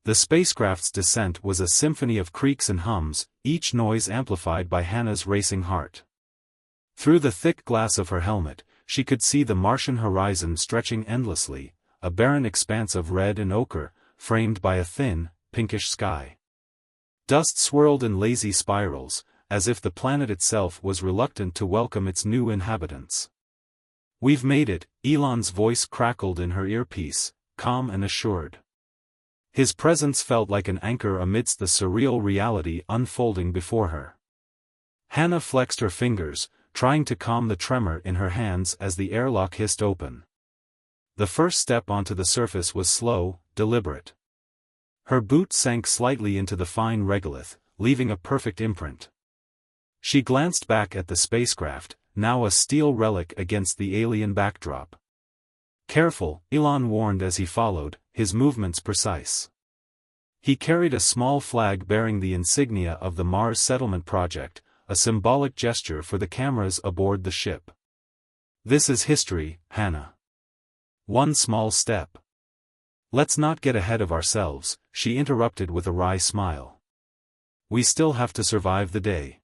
The spacecraft's descent was a symphony of creaks and hums, each noise amplified by Hana's racing heart. Through the thick glass of her helmet, she could see the Martian horizon stretching endlessly, a barren expanse of red and ochre, framed by a thin, pinkish sky. Dust swirled in lazy spirals, as if the planet itself was reluctant to welcome its new inhabitants. "We've made it," Elon's voice crackled in her earpiece, calm and assured. His presence felt like an anchor amidst the surreal reality unfolding before her. Hana flexed her fingers, trying to calm the tremor in her hands as the airlock hissed open. The first step onto the surface was slow, deliberate. Her boot sank slightly into the fine regolith, leaving a perfect imprint. She glanced back at the spacecraft, now a steel relic against the alien backdrop. "Careful," Elon warned as he followed, his movements precise. He carried a small flag bearing the insignia of the Mars Settlement Project, a symbolic gesture for the cameras aboard the ship. "This is history, Hana. One small step." "Let's not get ahead of ourselves," she interrupted with a wry smile. "We still have to survive the day."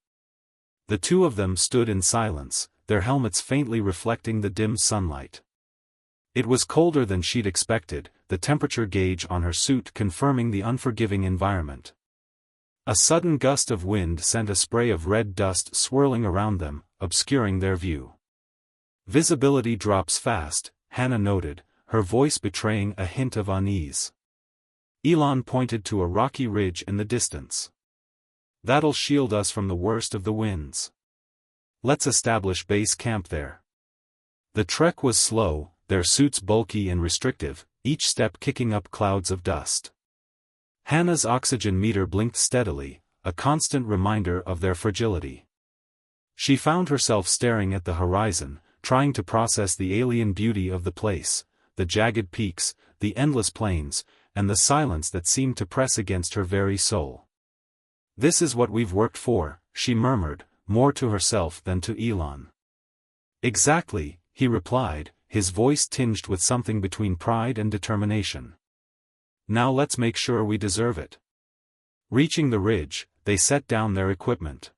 The two of them stood in silence, their helmets faintly reflecting the dim sunlight. It was colder than she'd expected, the temperature gauge on her suit confirming the unforgiving environment. A sudden gust of wind sent a spray of red dust swirling around them, obscuring their view. "Visibility drops fast," Hana noted, her voice betraying a hint of unease. Elon pointed to a rocky ridge in the distance. "That'll shield us from the worst of the winds. Let's establish base camp there." The trek was slow, their suits bulky and restrictive, each step kicking up clouds of dust. Hana's oxygen meter blinked steadily, a constant reminder of their fragility. She found herself staring at the horizon, trying to process the alien beauty of the place, the jagged peaks, the endless plains, and the silence that seemed to press against her very soul. "This is what we've worked for," she murmured, more to herself than to Elon. "Exactly," he replied, his voice tinged with something between pride and determination. "Now let's make sure we deserve it." Reaching the ridge, they set down their equipment.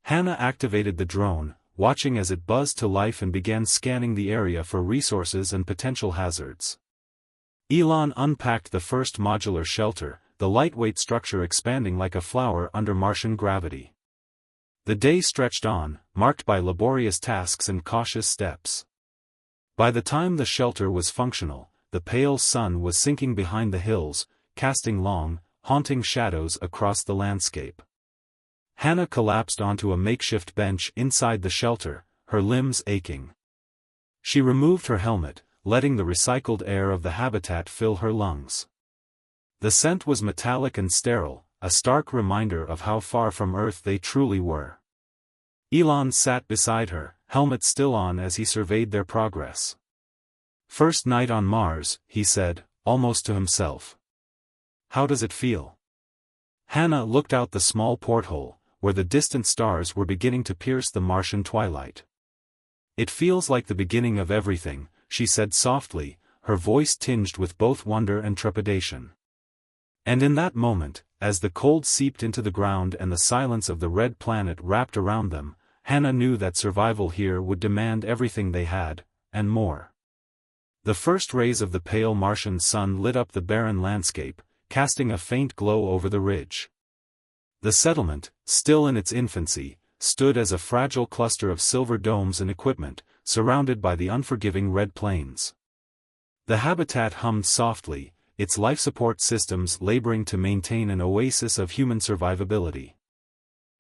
Hana activated the drone, watching as it buzzed to life and began scanning the area for resources and potential hazards. Elon unpacked the first modular shelter, the lightweight structure expanding like a flower under Martian gravity. The day stretched on, marked by laborious tasks and cautious steps. By the time the shelter was functional, the pale sun was sinking behind the hills, casting long, haunting shadows across the landscape. Hana collapsed onto a makeshift bench inside the shelter, her limbs aching. She removed her helmet, letting the recycled air of the habitat fill her lungs. The scent was metallic and sterile, a stark reminder of how far from Earth they truly were. Elon sat beside her, helmet still on as he surveyed their progress. "First night on Mars," he said, almost to himself. "How does it feel?" Hana looked out the small porthole, where the distant stars were beginning to pierce the Martian twilight. "It feels like the beginning of everything," she said softly, her voice tinged with both wonder and trepidation. And in that moment, as the cold seeped into the ground and the silence of the red planet wrapped around them, Hana knew that survival here would demand everything they had, and more. The first rays of the pale Martian sun lit up the barren landscape, casting a faint glow over the ridge. The settlement, still in its infancy, stood as a fragile cluster of silver domes and equipment, surrounded by the unforgiving red plains. The habitat hummed softly, its life support systems laboring to maintain an oasis of human survivability.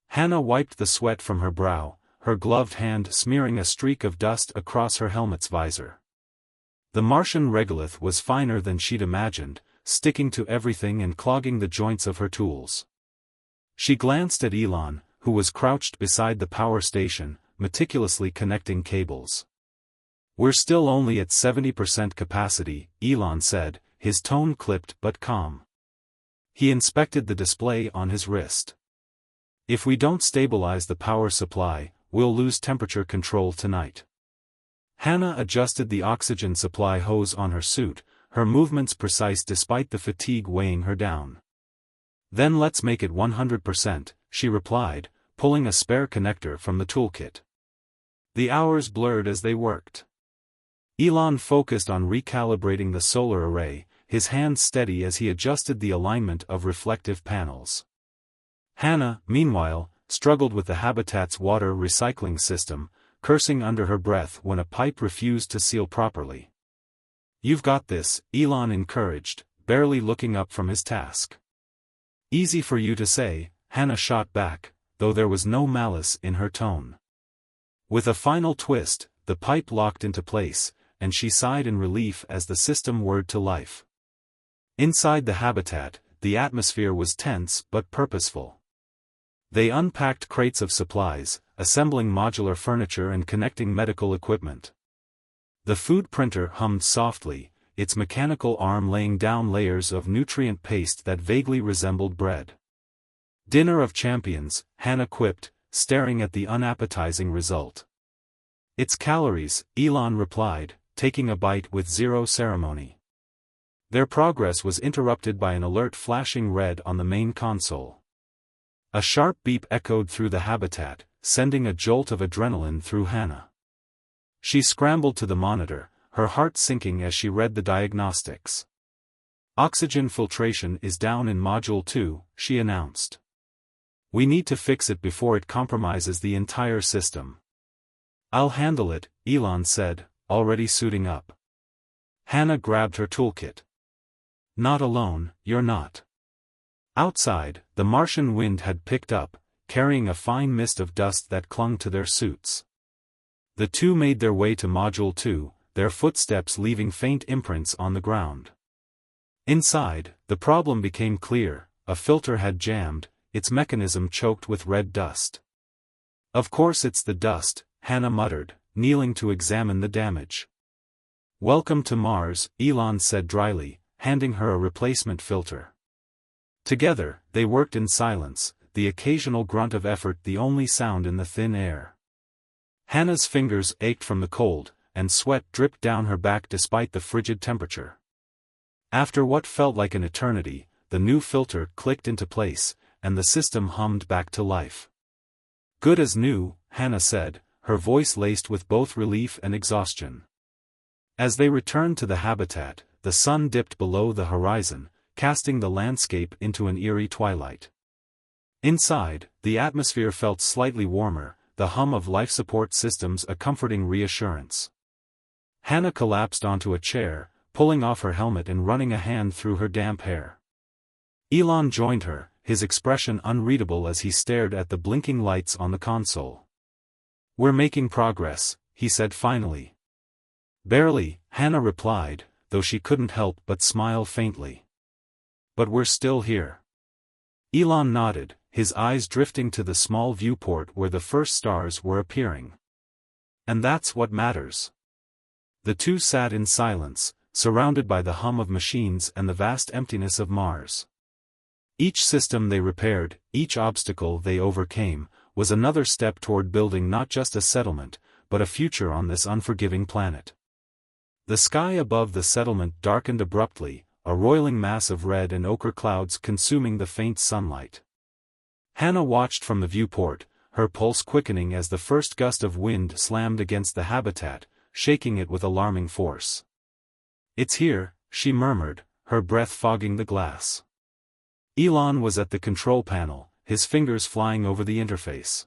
Hana wiped the sweat from her brow, her gloved hand smearing a streak of dust across her helmet's visor. The Martian regolith was finer than she'd imagined, sticking to everything and clogging the joints of her tools. She glanced at Elon, who was crouched beside the power station, meticulously connecting cables. "We're still only at 70% capacity," Elon said, his tone clipped but calm. He inspected the display on his wrist. "If we don't stabilize the power supply, we'll lose temperature control tonight." Hana adjusted the oxygen supply hose on her suit, her movements precise despite the fatigue weighing her down. "Then let's make it 100%, she replied, pulling a spare connector from the toolkit. The hours blurred as they worked. Elon focused on recalibrating the solar array, his hands steady as he adjusted the alignment of reflective panels. Hana, meanwhile, struggled with the habitat's water recycling system, cursing under her breath when a pipe refused to seal properly. "You've got this," Elon encouraged, barely looking up from his task. "Easy for you to say," Hana shot back, though there was no malice in her tone. With a final twist, the pipe locked into place, and she sighed in relief as the system whirred to life. Inside the habitat, the atmosphere was tense but purposeful. They unpacked crates of supplies, assembling modular furniture and connecting medical equipment. The food printer hummed softly, its mechanical arm laying down layers of nutrient paste that vaguely resembled bread. "Dinner of champions," Hana quipped, staring at the unappetizing result. "It's calories," Elon replied, taking a bite with zero ceremony. Their progress was interrupted by an alert flashing red on the main console. A sharp beep echoed through the habitat, sending a jolt of adrenaline through Hana. She scrambled to the monitor, her heart sinking as she read the diagnostics. "Oxygen filtration is down in Module 2, she announced. "We need to fix it before it compromises the entire system." "I'll handle it," Elon said, already suiting up. Hana grabbed her toolkit. "Not alone, you're not." Outside, the Martian wind had picked up, carrying a fine mist of dust that clung to their suits. The two made their way to Module 2, their footsteps leaving faint imprints on the ground. Inside, the problem became clear: a filter had jammed, its mechanism choked with red dust. "Of course it's the dust," Hana muttered, kneeling to examine the damage. "Welcome to Mars," Elon said dryly, handing her a replacement filter. Together, they worked in silence, the occasional grunt of effort the only sound in the thin air. Hana's fingers ached from the cold, and sweat dripped down her back despite the frigid temperature. After what felt like an eternity, the new filter clicked into place, and the system hummed back to life. "Good as new," Hana said, her voice laced with both relief and exhaustion. As they returned to the habitat, the sun dipped below the horizon, casting the landscape into an eerie twilight. Inside, the atmosphere felt slightly warmer, the hum of life support systems a comforting reassurance. Hana collapsed onto a chair, pulling off her helmet and running a hand through her damp hair. Elon joined her, his expression unreadable as he stared at the blinking lights on the console. "We're making progress," he said finally. "Barely," Hana replied, though she couldn't help but smile faintly. "But we're still here." Elon nodded, his eyes drifting to the small viewport where the first stars were appearing. "And that's what matters." The two sat in silence, surrounded by the hum of machines and the vast emptiness of Mars. Each system they repaired, each obstacle they overcame, was another step toward building not just a settlement, but a future on this unforgiving planet. The sky above the settlement darkened abruptly, a roiling mass of red and ochre clouds consuming the faint sunlight. Hana watched from the viewport, her pulse quickening as the first gust of wind slammed against the habitat, shaking it with alarming force. "It's here," she murmured, her breath fogging the glass. Elon was at the control panel, his fingers flying over the interface.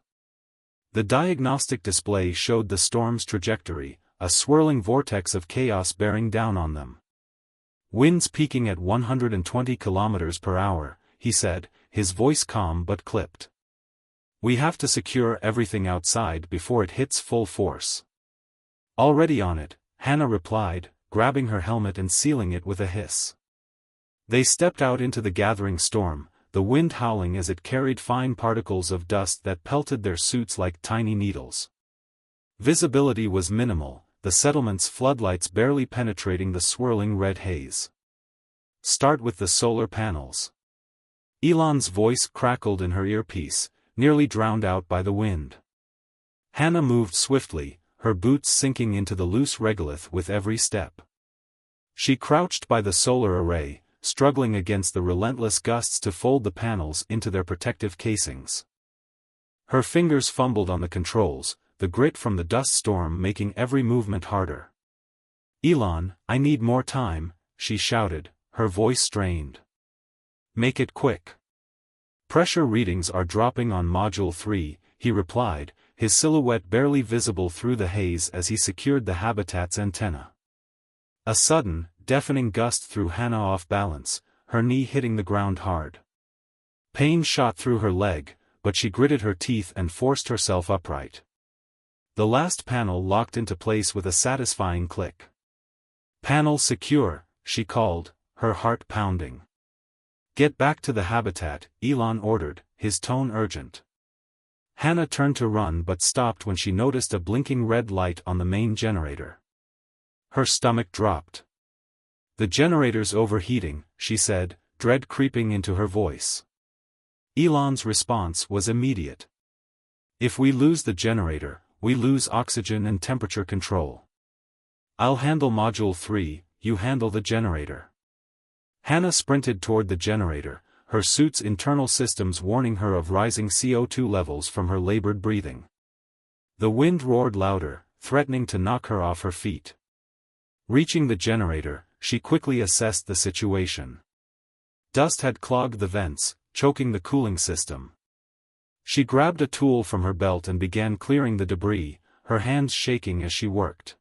The diagnostic display showed the storm's trajectory, a swirling vortex of chaos bearing down on them. "Winds peaking at 120 kilometers per hour, he said, his voice calm but clipped. "We have to secure everything outside before it hits full force." "Already on it," Hana replied, grabbing her helmet and sealing it with a hiss. They stepped out into the gathering storm, the wind howling as it carried fine particles of dust that pelted their suits like tiny needles. Visibility was minimal, the settlement's floodlights barely penetrating the swirling red haze. "Start with the solar panels." Elon's voice crackled in her earpiece, nearly drowned out by the wind. Hana moved swiftly, her boots sinking into the loose regolith with every step. She crouched by the solar array, struggling against the relentless gusts to fold the panels into their protective casings. Her fingers fumbled on the controls, the grit from the dust storm making every movement harder. "Elon, I need more time," she shouted, her voice strained. "Make it quick." "Pressure readings are dropping on Module 3, he replied, his silhouette barely visible through the haze as he secured the habitat's antenna. A sudden, deafening gust threw Hana off balance, her knee hitting the ground hard. Pain shot through her leg, but she gritted her teeth and forced herself upright. The last panel locked into place with a satisfying click. "Panel secure," she called, her heart pounding. "Get back to the habitat," Elon ordered, his tone urgent. Hana turned to run but stopped when she noticed a blinking red light on the main generator. Her stomach dropped. "The generator's overheating," she said, dread creeping into her voice. Elon's response was immediate. "If we lose the generator, we lose oxygen and temperature control. I'll handle Module 3, you handle the generator." Hana sprinted toward the generator, her suit's internal systems warning her of rising CO2 levels from her labored breathing. The wind roared louder, threatening to knock her off her feet. Reaching the generator, she quickly assessed the situation. Dust had clogged the vents, choking the cooling system. She grabbed a tool from her belt and began clearing the debris, her hands shaking as she worked.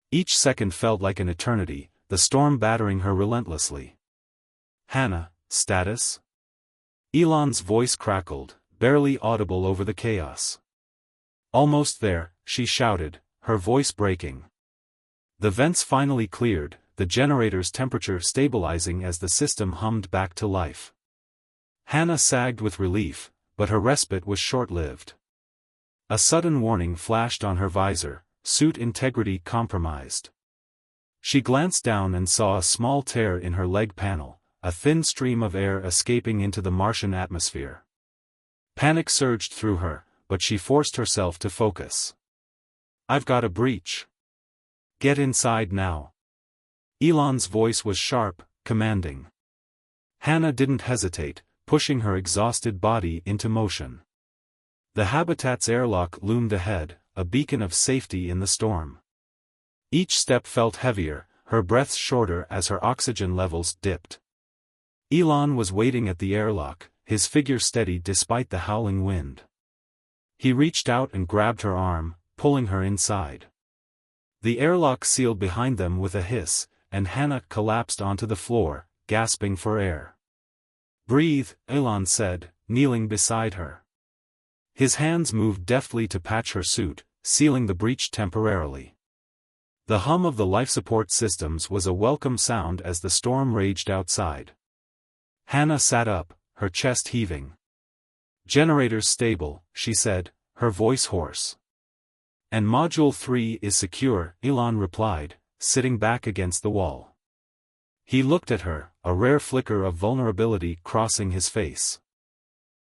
Each second felt like an eternity, the storm battering her relentlessly. "Hana, status?" Elon's voice crackled, barely audible over the chaos. "Almost there," she shouted, her voice breaking. The vents finally cleared, the generator's temperature stabilizing as the system hummed back to life. Hana sagged with relief, but her respite was short-lived. A sudden warning flashed on her visor, suit integrity compromised. She glanced down and saw a small tear in her leg panel, a thin stream of air escaping into the Martian atmosphere. Panic surged through her, but she forced herself to focus. "I've got a breach. Get inside now." Elon's voice was sharp, commanding. Hana didn't hesitate, pushing her exhausted body into motion. The habitat's airlock loomed ahead, a beacon of safety in the storm. Each step felt heavier, her breaths shorter as her oxygen levels dipped. Elon was waiting at the airlock, his figure steady despite the howling wind. He reached out and grabbed her arm, pulling her inside. The airlock sealed behind them with a hiss, and Hana collapsed onto the floor, gasping for air. "Breathe," Elon said, kneeling beside her. His hands moved deftly to patch her suit, sealing the breach temporarily. The hum of the life support systems was a welcome sound as the storm raged outside. Hana sat up, her chest heaving. "Generators stable," she said, her voice hoarse. "And Module 3 is secure," Elon replied, sitting back against the wall. He looked at her, a rare flicker of vulnerability crossing his face.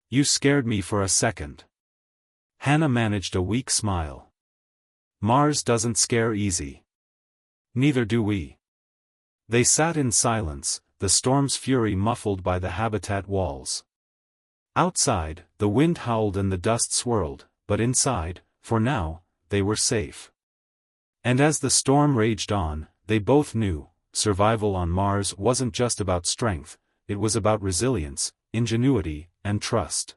"You scared me for a second." Hana managed a weak smile. "Mars doesn't scare easy. Neither do we." They sat in silence, the storm's fury muffled by the habitat walls. Outside, the wind howled and the dust swirled, but inside, for now, they were safe. And as the storm raged on, they both knew, survival on Mars wasn't just about strength, it was about resilience, ingenuity, and trust.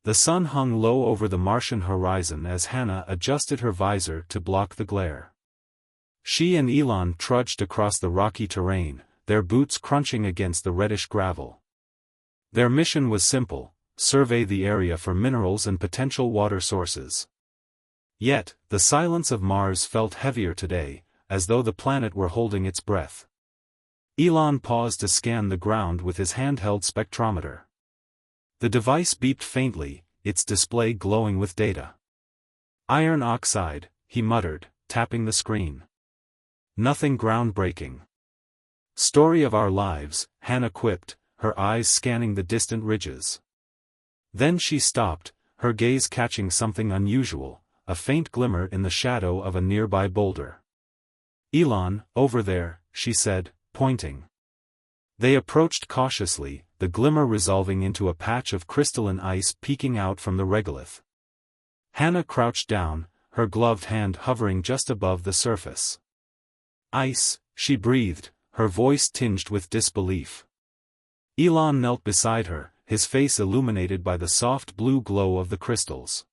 The sun hung low over the Martian horizon as Hana adjusted her visor to block the glare. She and Elon trudged across the rocky terrain, their boots crunching against the reddish gravel. Their mission was simple: survey the area for minerals and potential water sources. Yet, the silence of Mars felt heavier today, as though the planet were holding its breath. Elon paused to scan the ground with his handheld spectrometer. The device beeped faintly, its display glowing with data. "Iron oxide," he muttered, tapping the screen. "Nothing groundbreaking." "Story of our lives," Hana quipped, her eyes scanning the distant ridges. Then she stopped, her gaze catching something unusual, a faint glimmer in the shadow of a nearby boulder. "Elon, over there," she said, pointing. They approached cautiously, the glimmer resolving into a patch of crystalline ice peeking out from the regolith. Hana crouched down, her gloved hand hovering just above the surface. Ice, she breathed, her voice tinged with disbelief. Elon knelt beside her, his face illuminated by the soft blue glow of the crystals.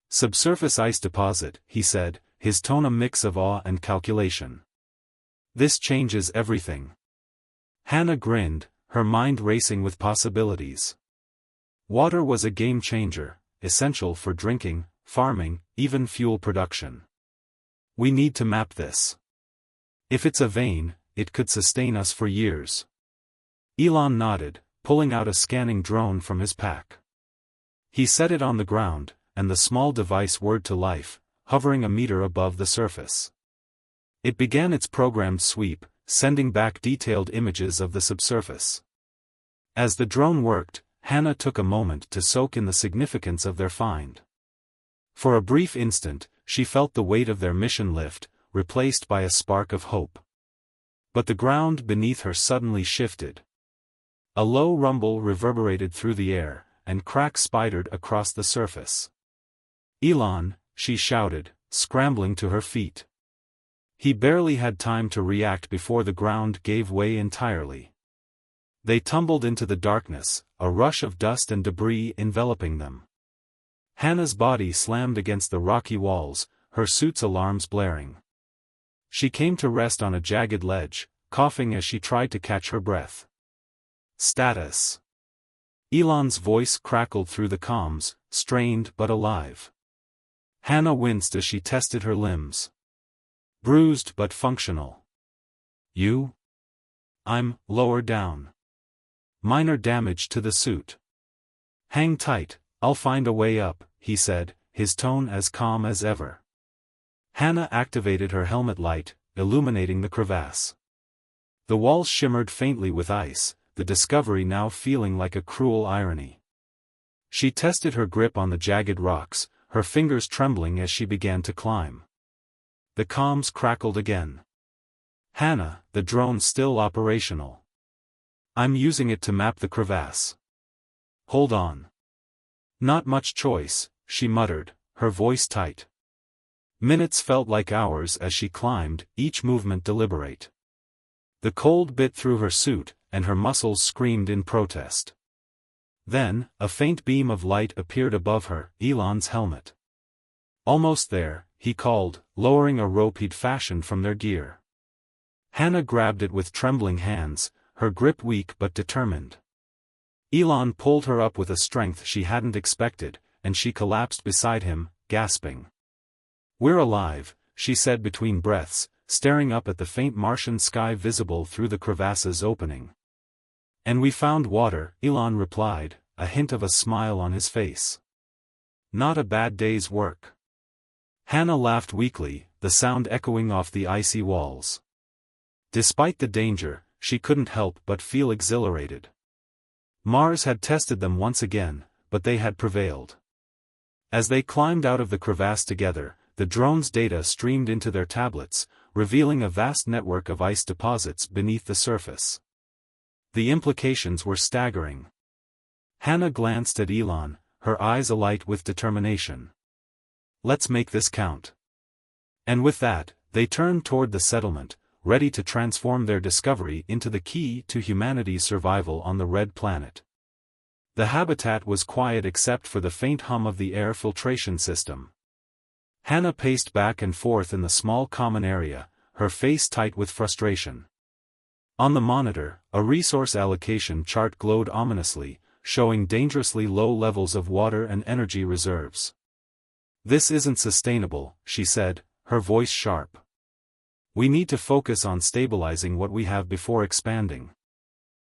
Subsurface ice deposit, he said, his tone a mix of awe and calculation. This changes everything. Hana grinned, her mind racing with possibilities. Water was a game changer, essential for drinking, farming, even fuel production. We need to map this. If it's a vein, it could sustain us for years. Elon nodded, pulling out a scanning drone from his pack. He set it on the ground, and the small device whirred to life, hovering a meter above the surface. It began its programmed sweep, sending back detailed images of the subsurface. As the drone worked, Hana took a moment to soak in the significance of their find. For a brief instant, she felt the weight of their mission lift, replaced by a spark of hope. But the ground beneath her suddenly shifted. A low rumble reverberated through the air, and cracks spidered across the surface. "Elon," she shouted, scrambling to her feet. He barely had time to react before the ground gave way entirely. They tumbled into the darkness, a rush of dust and debris enveloping them. Hana's body slammed against the rocky walls, her suit's alarms blaring. She came to rest on a jagged ledge, coughing as she tried to catch her breath. "Status." Elon's voice crackled through the comms, strained but alive. Hana winced as she tested her limbs. "Bruised but functional." "You?" "I'm lower down. Minor damage to the suit." "Hang tight, I'll find a way up," he said, his tone as calm as ever. Hana activated her helmet light, illuminating the crevasse. The walls shimmered faintly with ice, the discovery now feeling like a cruel irony. She tested her grip on the jagged rocks, her fingers trembling as she began to climb. The comms crackled again. "Hana, the drone's still operational. I'm using it to map the crevasse. Hold on." "Not much choice," she muttered, her voice tight. Minutes felt like hours as she climbed, each movement deliberate. The cold bit through her suit, and her muscles screamed in protest. Then, a faint beam of light appeared above her, Elon's helmet. "Almost there," he called, lowering a rope he'd fashioned from their gear. Hana grabbed it with trembling hands, her grip weak but determined. Elon pulled her up with a strength she hadn't expected, and she collapsed beside him, gasping. "We're alive," she said between breaths, staring up at the faint Martian sky visible through the crevasse's opening. "And we found water," Elon replied, a hint of a smile on his face. "Not a bad day's work." Hana laughed weakly, the sound echoing off the icy walls. Despite the danger, she couldn't help but feel exhilarated. Mars had tested them once again, but they had prevailed. As they climbed out of the crevasse together, the drone's data streamed into their tablets, revealing a vast network of ice deposits beneath the surface. The implications were staggering. Hana glanced at Elon, her eyes alight with determination. "Let's make this count." And with that, they turned toward the settlement, ready to transform their discovery into the key to humanity's survival on the Red Planet. The habitat was quiet except for the faint hum of the air filtration system. Hana paced back and forth in the small common area, her face tight with frustration. On the monitor, a resource allocation chart glowed ominously, showing dangerously low levels of water and energy reserves. "This isn't sustainable," she said, her voice sharp. "We need to focus on stabilizing what we have before expanding."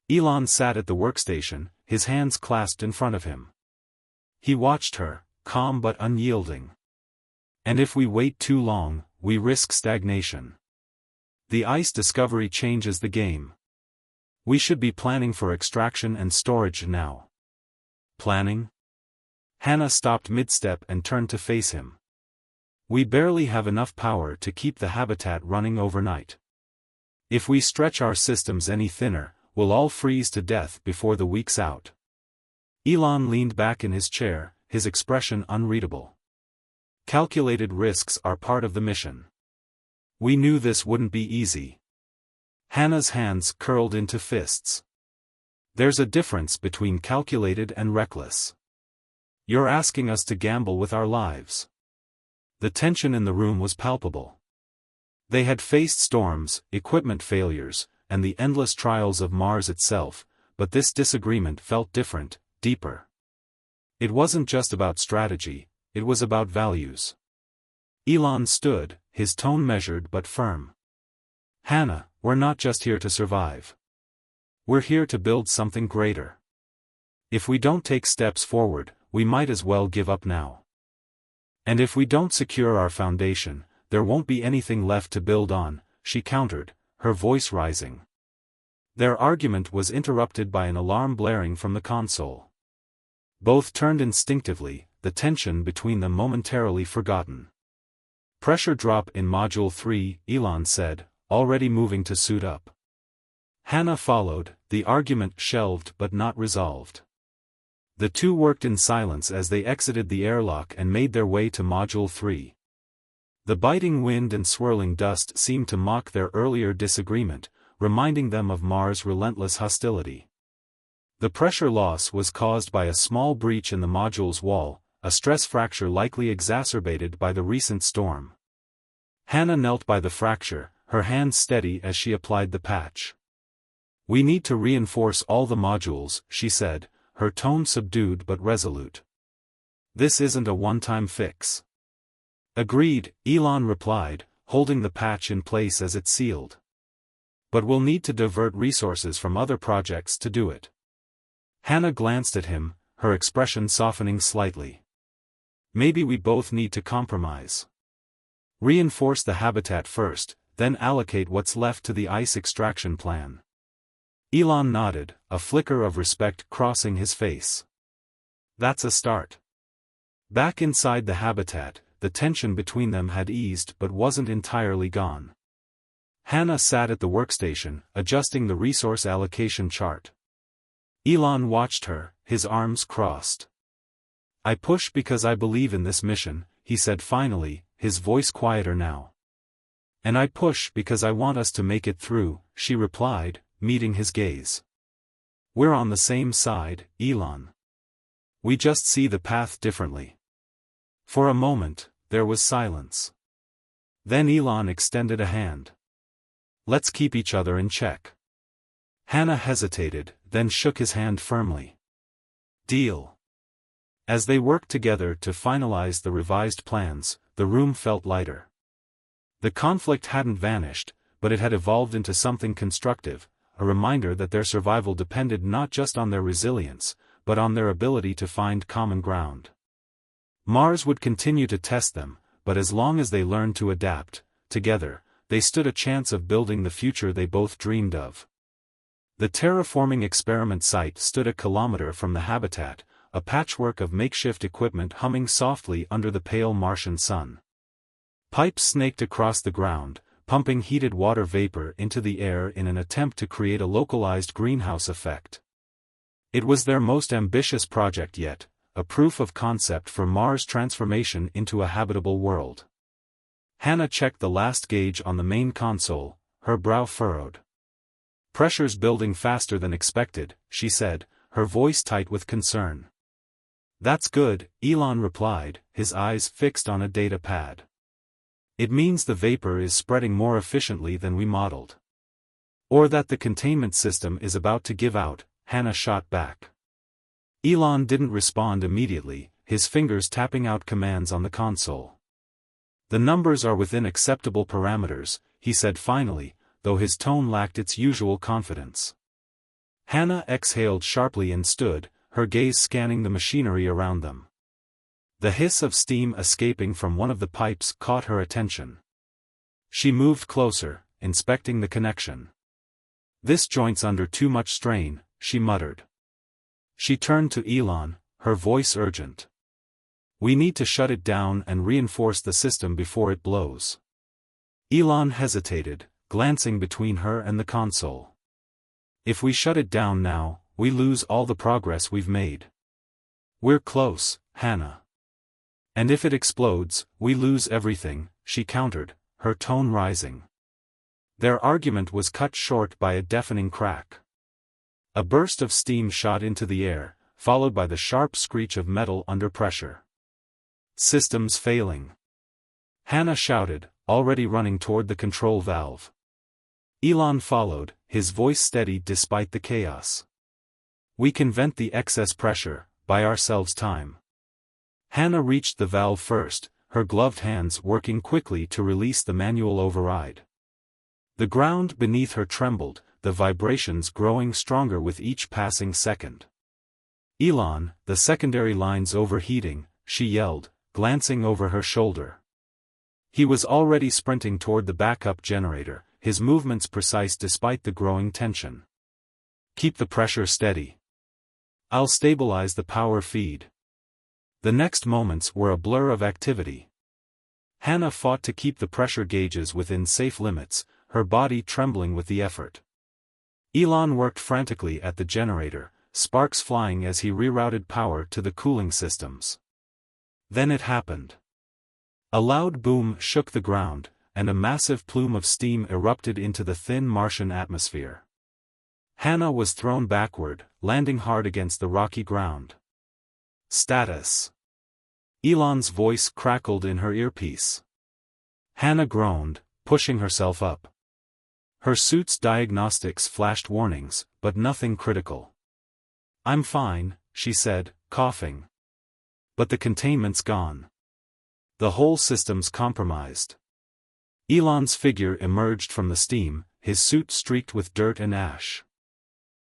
Elon sat at the workstation, his hands clasped in front of him. He watched her, calm but unyielding. "And if we wait too long, we risk stagnation. The ice discovery changes the game. We should be planning for extraction and storage now." "Planning?" Hana stopped mid-step and turned to face him. "We barely have enough power to keep the habitat running overnight. If we stretch our systems any thinner, we'll all freeze to death before the week's out. Elon leaned back in his chair, his expression unreadable. Calculated risks are part of the mission. We knew this wouldn't be easy. Hana's hands curled into fists. There's a difference between calculated and reckless. You're asking us to gamble with our lives. The tension in the room was palpable. They had faced storms, equipment failures, and the endless trials of Mars itself, but this disagreement felt different, deeper. It wasn't just about strategy, it was about values. Elon stood, his tone measured but firm. Hana, we're not just here to survive. We're here to build something greater. If we don't take steps forward, we might as well give up now. And if we don't secure our foundation, there won't be anything left to build on, she countered, her voice rising. Their argument was interrupted by an alarm blaring from the console. Both turned instinctively, the tension between them momentarily forgotten. Pressure drop in Module 3, Elon said, already moving to suit up. Hana followed, the argument shelved but not resolved. The two worked in silence as they exited the airlock and made their way to Module 3. The biting wind and swirling dust seemed to mock their earlier disagreement, reminding them of Mars' relentless hostility. The pressure loss was caused by a small breach in the module's wall, a stress fracture likely exacerbated by the recent storm. Hana knelt by the fracture, her hands steady as she applied the patch. We need to reinforce all the modules, she said, her tone subdued but resolute. This isn't a one-time fix. Agreed, Elon replied, holding the patch in place as it sealed. But we'll need to divert resources from other projects to do it. Hana glanced at him, her expression softening slightly. Maybe we both need to compromise. Reinforce the habitat first, then allocate what's left to the ice extraction plan. Elon nodded, a flicker of respect crossing his face. That's a start. Back inside the habitat, the tension between them had eased but wasn't entirely gone. Hana sat at the workstation, adjusting the resource allocation chart. Elon watched her, his arms crossed. I push because I believe in this mission, he said finally, his voice quieter now. And I push because I want us to make it through, she replied, meeting his gaze. We're on the same side, Elon. We just see the path differently. For a moment, there was silence. Then Elon extended a hand. Let's keep each other in check. Hana hesitated, then shook his hand firmly. Deal. As they worked together to finalize the revised plans, the room felt lighter. The conflict hadn't vanished, but it had evolved into something constructive, a reminder that their survival depended not just on their resilience, but on their ability to find common ground. Mars would continue to test them, but as long as they learned to adapt, together, they stood a chance of building the future they both dreamed of. The terraforming experiment site stood a kilometer from the habitat, a patchwork of makeshift equipment humming softly under the pale Martian sun. Pipes snaked across the ground, pumping heated water vapor into the air in an attempt to create a localized greenhouse effect. It was their most ambitious project yet, a proof of concept for Mars' transformation into a habitable world. Hana checked the last gauge on the main console, her brow furrowed. Pressure's building faster than expected, she said, her voice tight with concern. That's good, Elon replied, his eyes fixed on a data pad. It means the vapor is spreading more efficiently than we modeled. Or that the containment system is about to give out, Hana shot back. Elon didn't respond immediately, his fingers tapping out commands on the console. The numbers are within acceptable parameters, he said finally, though his tone lacked its usual confidence. Hana exhaled sharply and stood, her gaze scanning the machinery around them. The hiss of steam escaping from one of the pipes caught her attention. She moved closer, inspecting the connection. This joint's under too much strain, she muttered. She turned to Elon, her voice urgent. We need to shut it down and reinforce the system before it blows. Elon hesitated, glancing between her and the console. If we shut it down now, we lose all the progress we've made. We're close, Hana. And if it explodes, we lose everything, she countered, her tone rising. Their argument was cut short by a deafening crack. A burst of steam shot into the air, followed by the sharp screech of metal under pressure. Systems failing. Hana shouted, already running toward the control valve. Elon followed, his voice steady despite the chaos. We can vent the excess pressure, buy ourselves time. Hana reached the valve first, her gloved hands working quickly to release the manual override. The ground beneath her trembled, the vibrations growing stronger with each passing second. Elon, the secondary lines overheating, she yelled, glancing over her shoulder. He was already sprinting toward the backup generator, his movements precise despite the growing tension. Keep the pressure steady. I'll stabilize the power feed. The next moments were a blur of activity. Hana fought to keep the pressure gauges within safe limits, her body trembling with the effort. Elon worked frantically at the generator, sparks flying as he rerouted power to the cooling systems. Then it happened. A loud boom shook the ground, and a massive plume of steam erupted into the thin Martian atmosphere. Hana was thrown backward, landing hard against the rocky ground. Status. Elon's voice crackled in her earpiece. Hana groaned, pushing herself up. Her suit's diagnostics flashed warnings, but nothing critical. I'm fine, she said, coughing. But the containment's gone. The whole system's compromised. Elon's figure emerged from the steam, his suit streaked with dirt and ash.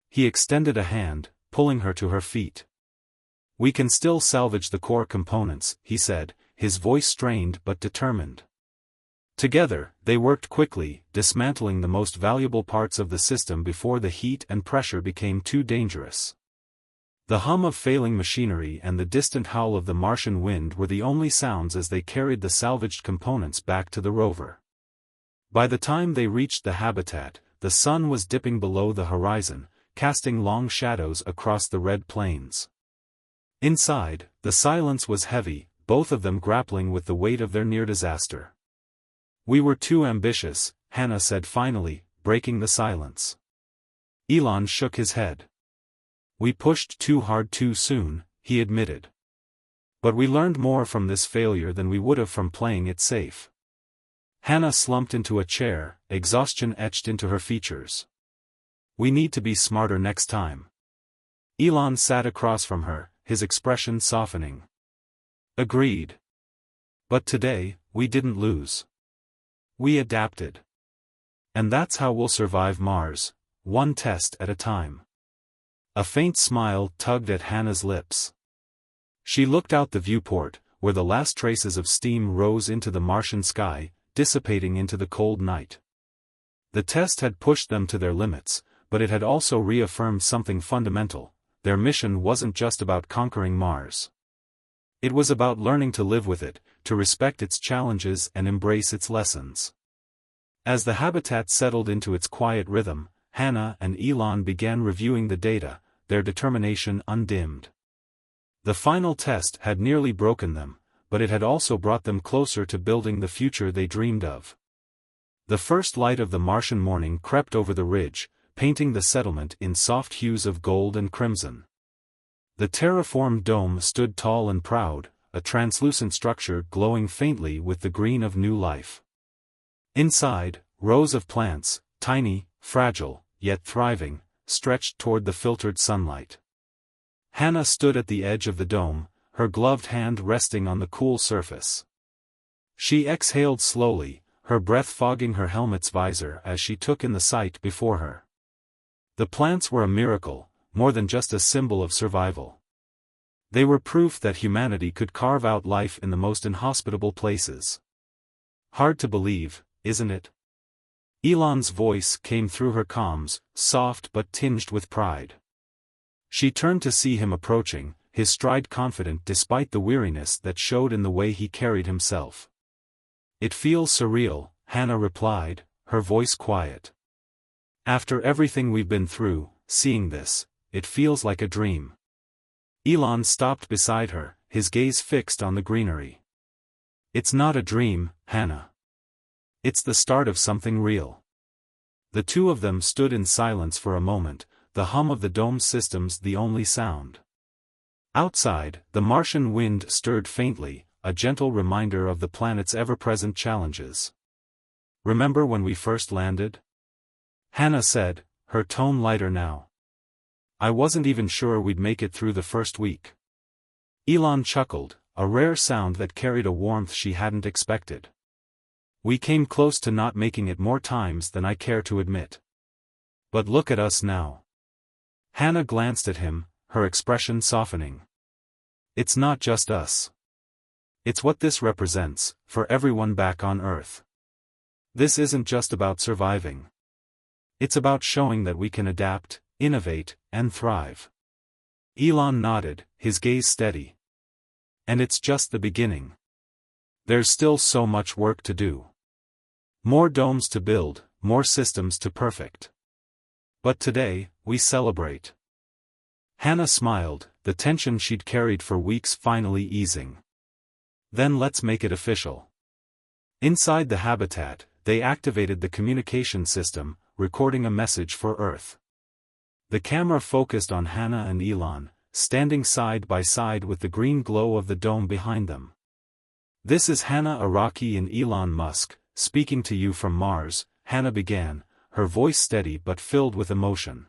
He extended a hand, pulling her to her feet. We can still salvage the core components, he said, his voice strained but determined. Together, they worked quickly, dismantling the most valuable parts of the system before the heat and pressure became too dangerous. The hum of failing machinery and the distant howl of the Martian wind were the only sounds as they carried the salvaged components back to the rover. By the time they reached the habitat, the sun was dipping below the horizon, casting long shadows across the red plains. Inside, the silence was heavy, both of them grappling with the weight of their near disaster. We were too ambitious, Hana said finally, breaking the silence. Elon shook his head. We pushed too hard too soon, he admitted. But we learned more from this failure than we would have from playing it safe. Hana slumped into a chair, exhaustion etched into her features. We need to be smarter next time. Elon sat across from her, his expression softening. Agreed. But today, we didn't lose. We adapted. And that's how we'll survive Mars, one test at a time. A faint smile tugged at Hana's lips. She looked out the viewport, where the last traces of steam rose into the Martian sky, dissipating into the cold night. The test had pushed them to their limits, but it had also reaffirmed something fundamental. Their mission wasn't just about conquering Mars. It was about learning to live with it, to respect its challenges and embrace its lessons. As the habitat settled into its quiet rhythm, Hana and Elon began reviewing the data, their determination undimmed. The final test had nearly broken them, but it had also brought them closer to building the future they dreamed of. The first light of the Martian morning crept over the ridge, painting the settlement in soft hues of gold and crimson. The terraformed dome stood tall and proud, a translucent structure glowing faintly with the green of new life. Inside, rows of plants, tiny, fragile, yet thriving, stretched toward the filtered sunlight. Hana stood at the edge of the dome, her gloved hand resting on the cool surface. She exhaled slowly, her breath fogging her helmet's visor as she took in the sight before her. The plants were a miracle, more than just a symbol of survival. They were proof that humanity could carve out life in the most inhospitable places. Hard to believe, isn't it? Elon's voice came through her comms, soft but tinged with pride. She turned to see him approaching, his stride confident despite the weariness that showed in the way he carried himself. It feels surreal, Hana replied, her voice quiet. After everything we've been through, seeing this, it feels like a dream. Elon stopped beside her, his gaze fixed on the greenery. It's not a dream, Hana. It's the start of something real. The two of them stood in silence for a moment, the hum of the dome's systems the only sound. Outside, the Martian wind stirred faintly, a gentle reminder of the planet's ever-present challenges. Remember when we first landed? Hana said, her tone lighter now. I wasn't even sure we'd make it through the first week. Elon chuckled, a rare sound that carried a warmth she hadn't expected. We came close to not making it more times than I care to admit. But look at us now. Hana glanced at him, her expression softening. It's not just us. It's what this represents, for everyone back on Earth. This isn't just about surviving. It's about showing that we can adapt, innovate, and thrive. Elon nodded, his gaze steady. And it's just the beginning. There's still so much work to do. More domes to build, more systems to perfect. But today, we celebrate. Hana smiled, the tension she'd carried for weeks finally easing. Then let's make it official. Inside the habitat, they activated the communication system, recording a message for Earth. The camera focused on Hana and Elon, standing side by side with the green glow of the dome behind them. This is Hana Araki and Elon Musk, speaking to you from Mars, Hana began, her voice steady but filled with emotion.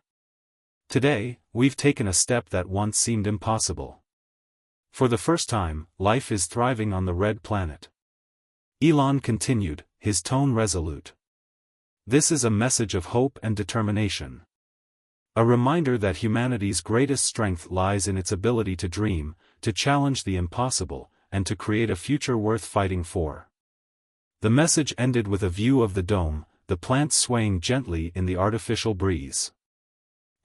Today, we've taken a step that once seemed impossible. For the first time, life is thriving on the red planet. Elon continued, his tone resolute. This is a message of hope and determination. A reminder that humanity's greatest strength lies in its ability to dream, to challenge the impossible, and to create a future worth fighting for. The message ended with a view of the dome, the plants swaying gently in the artificial breeze.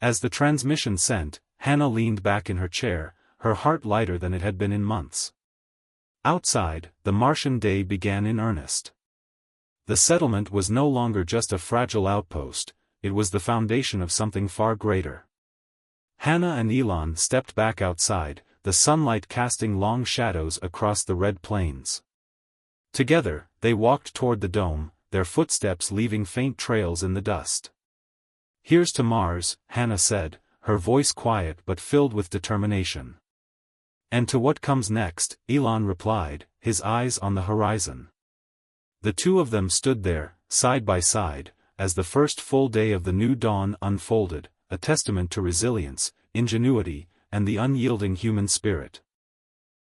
As the transmission sent, Hana leaned back in her chair, her heart lighter than it had been in months. Outside, the Martian day began in earnest. The settlement was no longer just a fragile outpost, it was the foundation of something far greater. Hana and Elon stepped back outside, the sunlight casting long shadows across the red plains. Together, they walked toward the dome, their footsteps leaving faint trails in the dust. Here's to Mars, Hana said, her voice quiet but filled with determination. And to what comes next, Elon replied, his eyes on the horizon. The two of them stood there, side by side, as the first full day of the new dawn unfolded, a testament to resilience, ingenuity, and the unyielding human spirit.